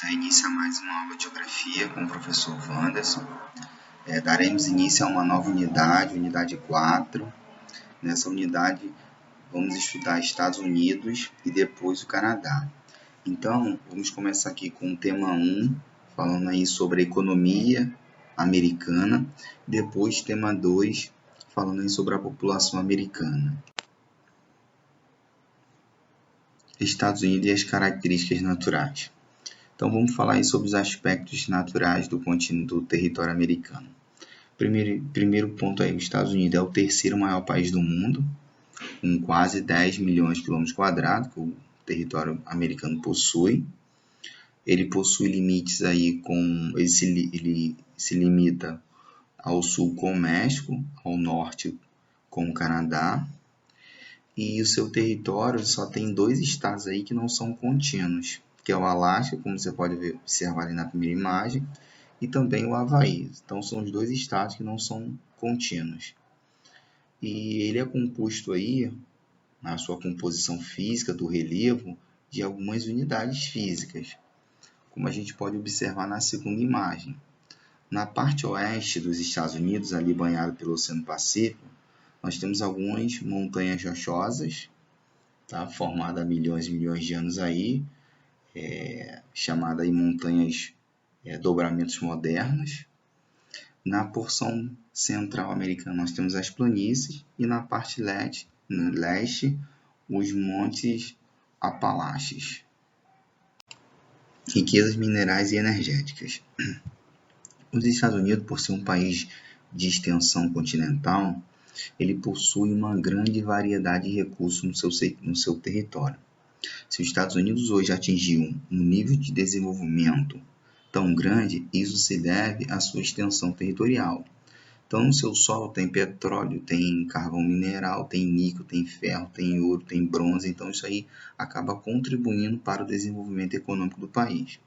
dar início a mais uma aula de Geografia com o professor Wanderson. Daremos início a uma nova unidade, unidade 4. Nessa unidade, vamos estudar Estados Unidos e depois o Canadá. Então, vamos começar aqui com o tema 1, falando aí sobre a economia americana. Depois, tema 2, falando aí sobre a população americana. Estados Unidos e as características naturais. Então, vamos falar aí sobre os aspectos naturais do território americano. Primeiro ponto aí, os Estados Unidos é o terceiro maior país do mundo, com quase 10 milhões de quilômetros quadrados que o território americano possui. Ele possui limites aí ele se limita ao sul com o México, ao norte com o Canadá. E o seu território só tem 2 estados aí que não são contínuos, que é o Alasca, como você pode observar ali na primeira imagem, e também o Havaí. Então, são os 2 estados que não são contínuos. E ele é composto aí, na sua composição física do relevo, de algumas unidades físicas, como a gente pode observar na segunda imagem. Na parte oeste dos Estados Unidos, ali banhado pelo Oceano Pacífico, nós temos algumas montanhas rochosas, tá? Formadas há milhões e milhões de anos aí, chamada aí montanhas dobramentos modernos. Na porção central americana nós temos as planícies e na parte leste os montes Apalaches. Riquezas minerais e energéticas. Os Estados Unidos, por ser um país de extensão continental, ele possui uma grande variedade de recursos no seu território. Se os Estados Unidos hoje atingiu um nível de desenvolvimento tão grande, isso se deve à sua extensão territorial. Então, no seu solo tem petróleo, tem carvão mineral, tem níquel, tem ferro, tem ouro, tem bronze. Então, isso aí acaba contribuindo para o desenvolvimento econômico do país.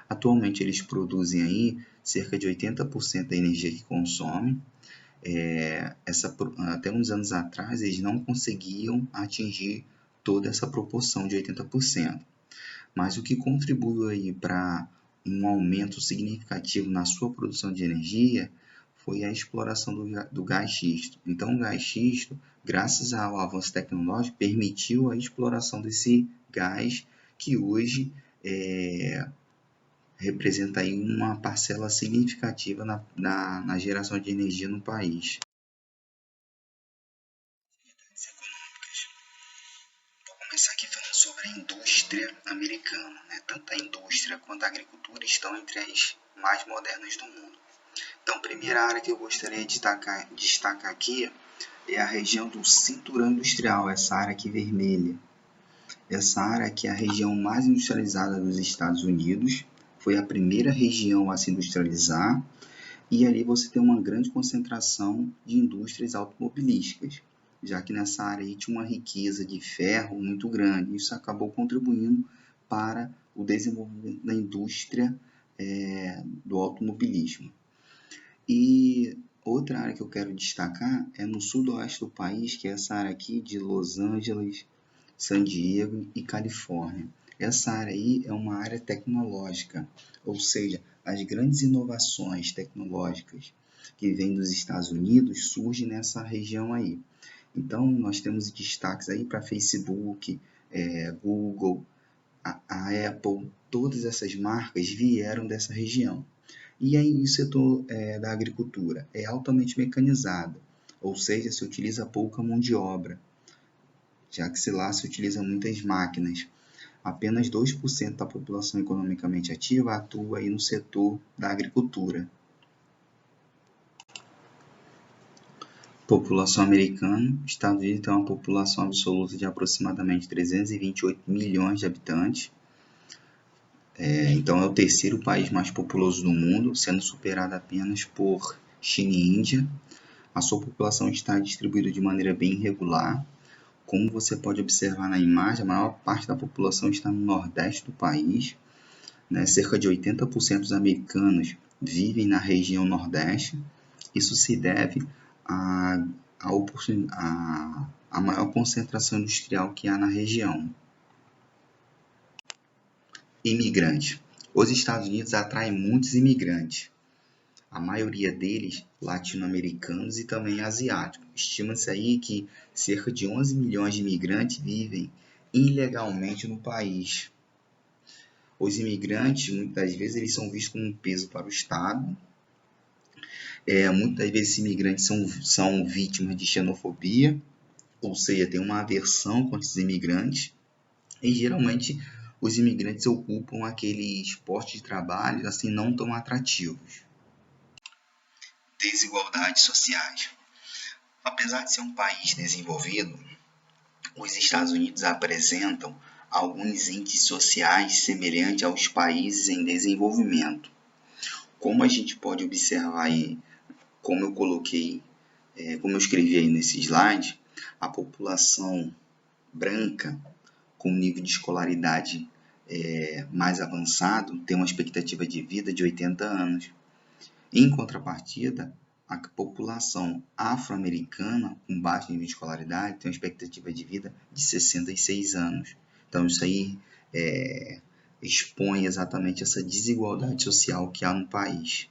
Atualmente, eles produzem aí cerca de 80% da energia que consomem. Até uns anos atrás, eles não conseguiam atingir toda essa proporção de 80%. Mas o que contribuiu aí para um aumento significativo na sua produção de energia foi a exploração do gás xisto. Então, o gás xisto, graças ao avanço tecnológico, permitiu a exploração desse gás que hoje representa aí uma parcela significativa na geração de energia no país. Vou começar aqui falando sobre a indústria americana. Tanto a indústria quanto a agricultura estão entre as mais modernas do mundo. Então, a primeira área que eu gostaria de destacar aqui é a região do Cinturão Industrial, essa área aqui vermelha. Essa área aqui é a região mais industrializada dos Estados Unidos, foi a primeira região a se industrializar, e ali você tem uma grande concentração de indústrias automobilísticas, já que nessa área aí tinha uma riqueza de ferro muito grande. Isso acabou contribuindo para o desenvolvimento da indústria do automobilismo. E outra área que eu quero destacar é no sudoeste do país, que é essa área aqui de Los Angeles, San Diego e Califórnia. Essa área aí é uma área tecnológica, ou seja, as grandes inovações tecnológicas que vêm dos Estados Unidos surgem nessa região aí. Então, nós temos destaques aí para Facebook, Google, a Apple, todas essas marcas vieram dessa região. E aí o setor da agricultura é altamente mecanizado, ou seja, se utiliza pouca mão de obra, já que lá se utiliza muitas máquinas. Apenas 2% da população economicamente ativa atua aí no setor da agricultura. População americana. Os Estados Unidos tem uma população absoluta de aproximadamente 328 milhões de habitantes. Então, é o terceiro país mais populoso do mundo, sendo superado apenas por China e Índia. A sua população está distribuída de maneira bem irregular. Como você pode observar na imagem, a maior parte da população está no nordeste do país. Cerca de 80% dos americanos vivem na região nordeste. Isso se deve à maior concentração industrial que há na região. Imigrantes. Os Estados Unidos atraem muitos imigrantes, a maioria deles latino-americanos e também asiáticos. Estima-se aí que cerca de 11 milhões de imigrantes vivem ilegalmente no país. Os imigrantes, muitas vezes, eles são vistos como um peso para o Estado. Muitas vezes, esses imigrantes são vítimas de xenofobia, ou seja, tem uma aversão contra os imigrantes. E, geralmente, os imigrantes ocupam aqueles postos de trabalho assim, não tão atrativos. Desigualdades sociais. Apesar de ser um país desenvolvido, os Estados Unidos apresentam alguns índices sociais semelhantes aos países em desenvolvimento. Como a gente pode observar aí, como eu escrevi aí nesse slide, a população branca com nível de escolaridade mais avançado tem uma expectativa de vida de 80 anos. Em contrapartida, a população afro-americana com baixo nível de escolaridade tem uma expectativa de vida de 66 anos. Então, isso aí expõe exatamente essa desigualdade social que há no país.